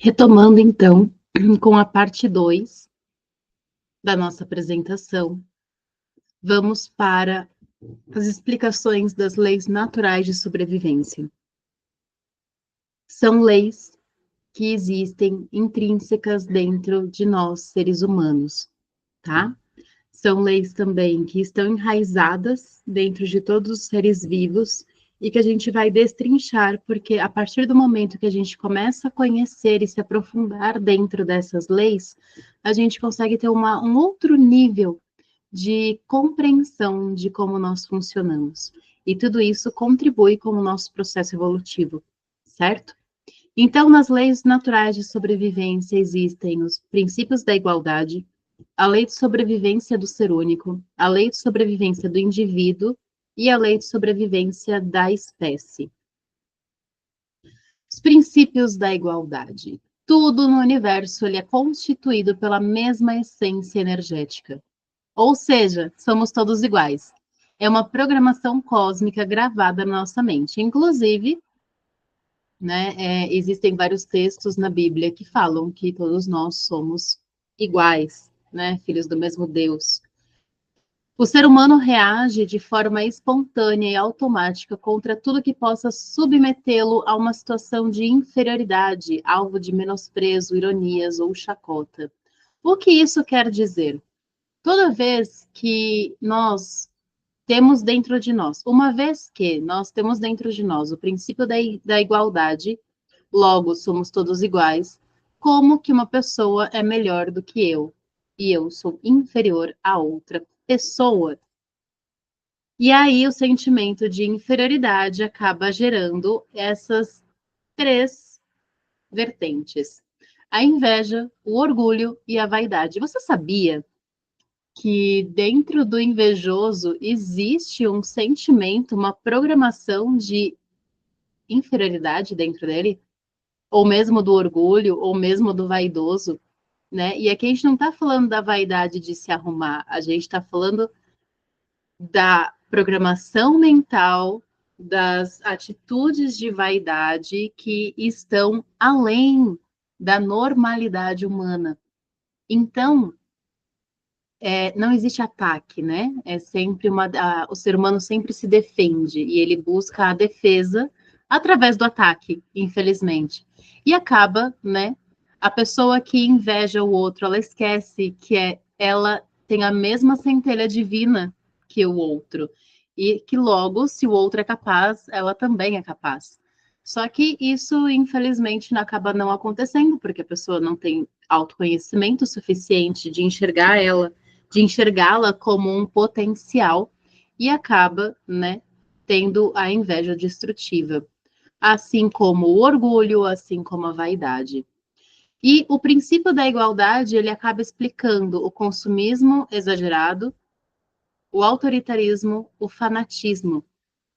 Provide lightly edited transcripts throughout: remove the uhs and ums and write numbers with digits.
Retomando, então, com a parte 2 da nossa apresentação, vamos para as explicações das leis naturais de sobrevivência. São leis que existem intrínsecas dentro de nós, seres humanos, tá? São leis também que estão enraizadas dentro de todos os seres vivos e que a gente vai destrinchar, porque a partir do momento que a gente começa a conhecer e se aprofundar dentro dessas leis, a gente consegue ter um outro nível de compreensão de como nós funcionamos. E tudo isso contribui com o nosso processo evolutivo, certo? Então, nas leis naturais de sobrevivência existem os princípios da igualdade, a lei de sobrevivência do ser único, a lei de sobrevivência do indivíduo e a lei de sobrevivência da espécie. Os princípios da igualdade. Tudo no universo ele é constituído pela mesma essência energética. Ou seja, somos todos iguais. É uma programação cósmica gravada na nossa mente. Inclusive, né, existem vários textos na Bíblia que falam que todos nós somos iguais, né, filhos do mesmo Deus. O ser humano reage de forma espontânea e automática contra tudo que possa submetê-lo a uma situação de inferioridade, alvo de menosprezo, ironias ou chacota. O que isso quer dizer? Toda vez que nós temos dentro de nós, uma vez que nós temos dentro de nós o princípio da igualdade, logo somos todos iguais, como que uma pessoa é melhor do que eu e eu sou inferior a outra pessoa? E aí o sentimento de inferioridade acaba gerando essas três vertentes: a inveja, o orgulho e a vaidade. Você sabia que dentro do invejoso existe um sentimento, uma programação de inferioridade dentro dele? Ou mesmo do orgulho, ou mesmo do vaidoso, né? E aqui a gente não está falando da vaidade de se arrumar, a gente está falando da programação mental, das atitudes de vaidade que estão além da normalidade humana. Então, não existe ataque, né? É sempre o ser humano sempre se defende e ele busca a defesa através do ataque, infelizmente. E acaba, né? A pessoa que inveja o outro, ela esquece que ela tem a mesma centelha divina que o outro. E que logo, se o outro é capaz, ela também é capaz. Só que isso, infelizmente, acaba não acontecendo, porque a pessoa não tem autoconhecimento suficiente de enxergá-la como um potencial e acaba, né, tendo a inveja destrutiva, assim como o orgulho, assim como a vaidade. E o princípio da igualdade, ele acaba explicando o consumismo exagerado, o autoritarismo, o fanatismo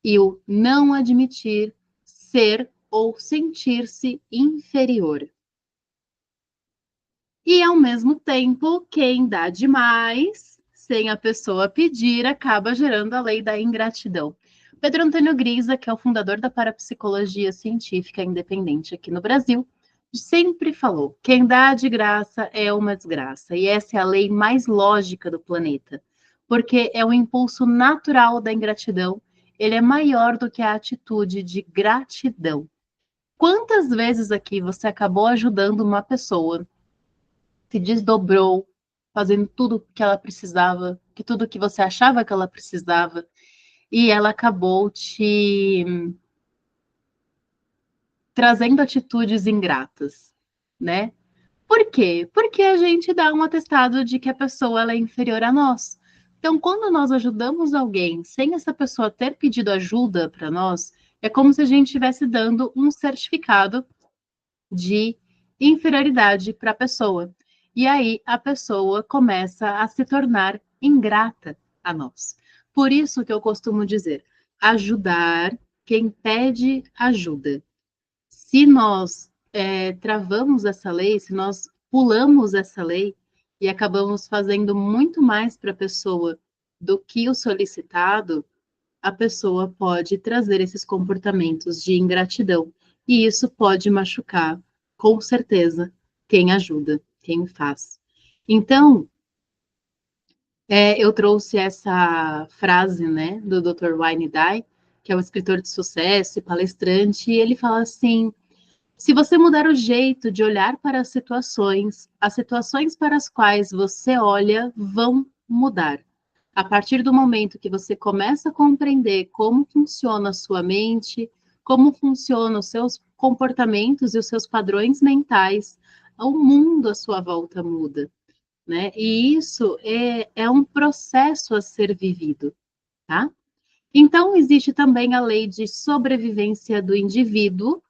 e o não admitir ser ou sentir-se inferior. E, ao mesmo tempo, quem dá demais, sem a pessoa pedir, acaba gerando a lei da ingratidão. Pedro Antônio Grisa, que é o fundador da parapsicologia científica independente aqui no Brasil, sempre falou: quem dá de graça é uma desgraça. E essa é a lei mais lógica do planeta, porque é o impulso natural da ingratidão, ele é maior do que a atitude de gratidão. Quantas vezes aqui você acabou ajudando uma pessoa, se desdobrou, fazendo tudo que ela precisava, que tudo que você achava que ela precisava, e ela acabou te trazendo atitudes ingratas, né? Por quê? Porque a gente dá um atestado de que a pessoa ela é inferior a nós. Então, quando nós ajudamos alguém sem essa pessoa ter pedido ajuda para nós, é como se a gente estivesse dando um certificado de inferioridade para a pessoa. E aí a pessoa começa a se tornar ingrata a nós. Por isso que eu costumo dizer: ajudar quem pede ajuda. Se nós travamos essa lei, se nós pulamos essa lei e acabamos fazendo muito mais para a pessoa do que o solicitado, a pessoa pode trazer esses comportamentos de ingratidão. E isso pode machucar com certeza, quem ajuda, quem faz. Então, eu trouxe essa frase, né, do Dr. Wayne Dyer, que é um escritor de sucesso e palestrante, e ele fala assim: se você mudar o jeito de olhar para as situações para as quais você olha vão mudar. A partir do momento que você começa a compreender como funciona a sua mente, como funcionam os seus comportamentos e os seus padrões mentais, o mundo à sua volta muda, né? E isso é um processo a ser vivido, tá? Então, existe também a lei de sobrevivência do indivíduo,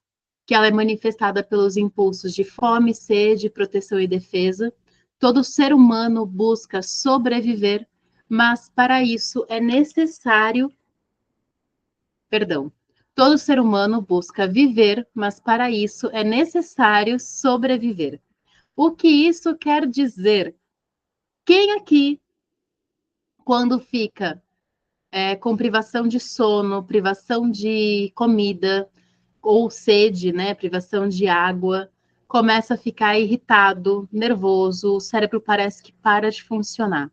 que ela é manifestada pelos impulsos de fome, sede, proteção e defesa. Todo ser humano busca sobreviver, mas para isso é necessário, perdão, todo ser humano busca viver, mas para isso é necessário sobreviver. O que isso quer dizer? Quem aqui, quando fica com privação de sono, privação de comida, ou sede, né, privação de água, começa a ficar irritado, nervoso, o cérebro parece que para de funcionar.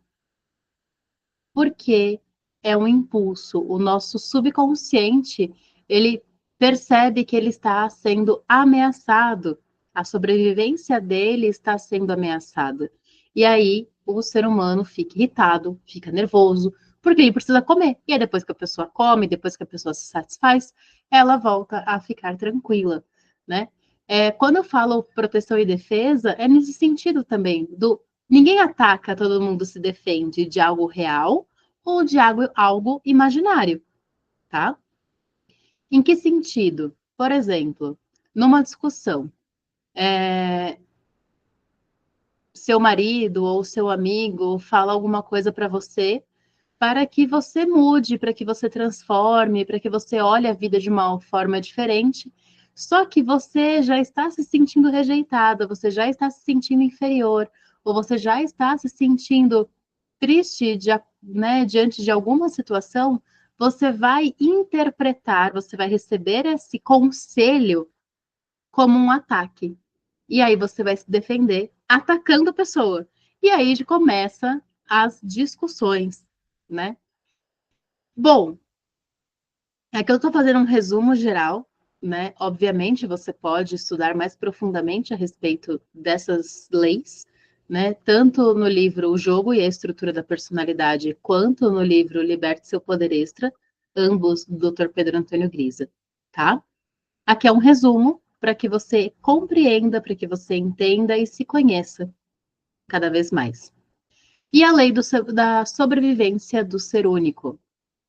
Porque é um impulso, o nosso subconsciente, ele percebe que ele está sendo ameaçado, a sobrevivência dele está sendo ameaçada. E aí o ser humano fica irritado, fica nervoso, porque ele precisa comer. E aí depois que a pessoa come, depois que a pessoa se satisfaz, ela volta a ficar tranquila, né? Quando eu falo proteção e defesa, é nesse sentido também, do ninguém ataca, todo mundo se defende de algo real ou de algo imaginário, tá? Em que sentido? Por exemplo, numa discussão, seu marido ou seu amigo fala alguma coisa para você, para que você mude, para que você transforme, para que você olhe a vida de uma forma diferente. Só que você já está se sentindo rejeitada, você já está se sentindo inferior, ou você já está se sentindo triste, né, diante de alguma situação, você vai interpretar, você vai receber esse conselho como um ataque. E aí você vai se defender atacando a pessoa. E aí começa as discussões, né? Bom, é que eu estou fazendo um resumo geral, né? Obviamente, você pode estudar mais profundamente a respeito dessas leis, né? Tanto no livro O Jogo e a Estrutura da Personalidade, quanto no livro Liberte Seu Poder Extra, ambos do Dr. Pedro Antônio Grisa, tá? Aqui é um resumo para que você compreenda, para que você entenda e se conheça cada vez mais. E a lei da sobrevivência do ser único.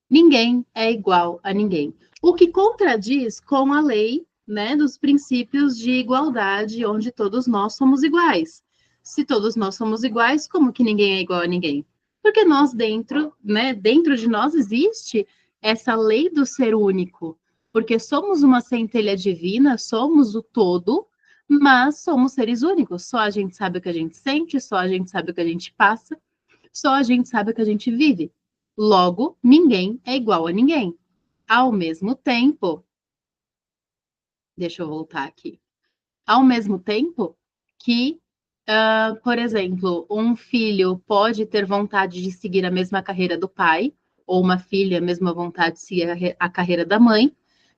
Ninguém é igual a ninguém. O que contradiz com a lei, né, dos princípios de igualdade, onde todos nós somos iguais. Se todos nós somos iguais, como que ninguém é igual a ninguém? Porque nós dentro, né, dentro de nós existe essa lei do ser único, porque somos uma centelha divina, somos o todo, mas somos seres únicos. Só a gente sabe o que a gente sente, só a gente sabe o que a gente passa, só a gente sabe o que a gente vive. Logo, ninguém é igual a ninguém. Ao mesmo tempo, deixa eu voltar aqui. Ao mesmo tempo que, por exemplo, um filho pode ter vontade de seguir a mesma carreira do pai, ou uma filha a mesma vontade de seguir a carreira da mãe,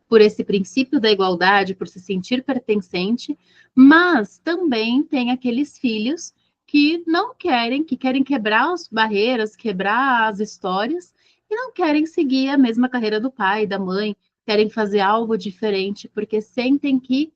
por esse princípio da igualdade, por se sentir pertencente, mas também tem aqueles filhos que não querem, que querem quebrar as barreiras, quebrar as histórias, e não querem seguir a mesma carreira do pai, da mãe, querem fazer algo diferente, porque sentem que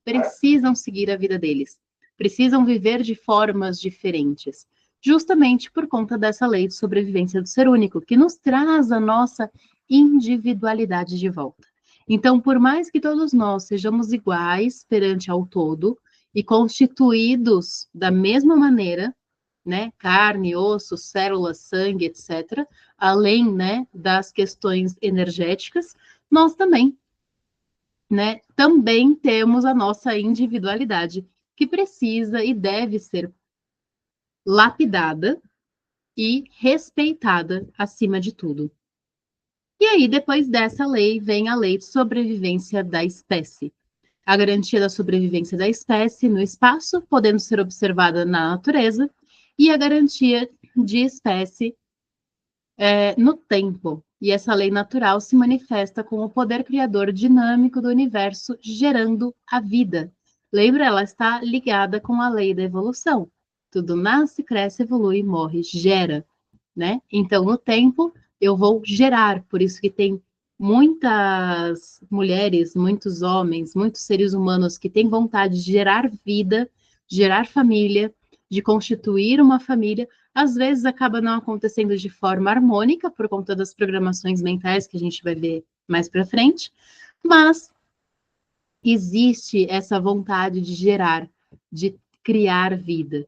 precisam seguir a vida deles, precisam viver de formas diferentes, justamente por conta dessa lei de sobrevivência do ser único, que nos traz a nossa individualidade de volta. Então, por mais que todos nós sejamos iguais perante ao todo e constituídos da mesma maneira, né, carne, osso, células, sangue, etc., além, né, das questões energéticas, nós também, né, também temos a nossa individualidade, que precisa e deve ser lapidada e respeitada acima de tudo. E aí, depois dessa lei, vem a lei de sobrevivência da espécie. a garantia da sobrevivência da espécie no espaço, podendo ser observada na natureza, e a garantia de espécie no tempo. E essa lei natural se manifesta com o poder criador dinâmico do universo gerando a vida. Lembra, ela está ligada com a lei da evolução. Tudo nasce, cresce, evolui, morre, gera, né? Então, no tempo, eu vou gerar, por isso que tem muitas mulheres, muitos homens, muitos seres humanos que têm vontade de gerar vida, gerar família, de constituir uma família, às vezes acaba não acontecendo de forma harmônica por conta das programações mentais que a gente vai ver mais para frente, mas existe essa vontade de gerar, de criar vida,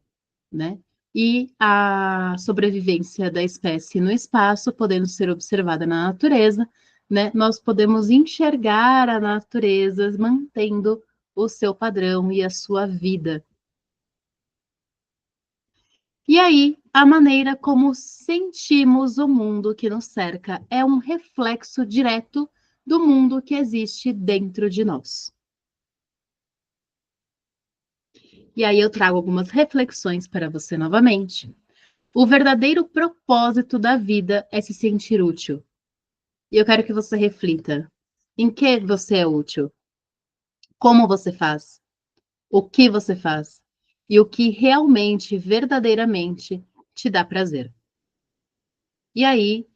né? E a sobrevivência da espécie no espaço, podendo ser observada na natureza, né? Nós podemos enxergar a natureza mantendo o seu padrão e a sua vida. E aí, a maneira como sentimos o mundo que nos cerca é um reflexo direto do mundo que existe dentro de nós. E aí eu trago algumas reflexões para você novamente. O verdadeiro propósito da vida é se sentir útil. E eu quero que você reflita: em que você é útil? Como você faz? O que você faz? E o que realmente, verdadeiramente te dá prazer. E aí,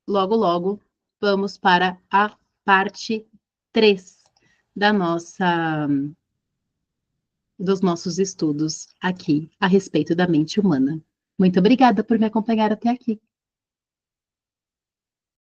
logo, logo, vamos para a parte 3 da dos nossos estudos aqui a respeito da mente humana. Muito obrigada por me acompanhar até aqui.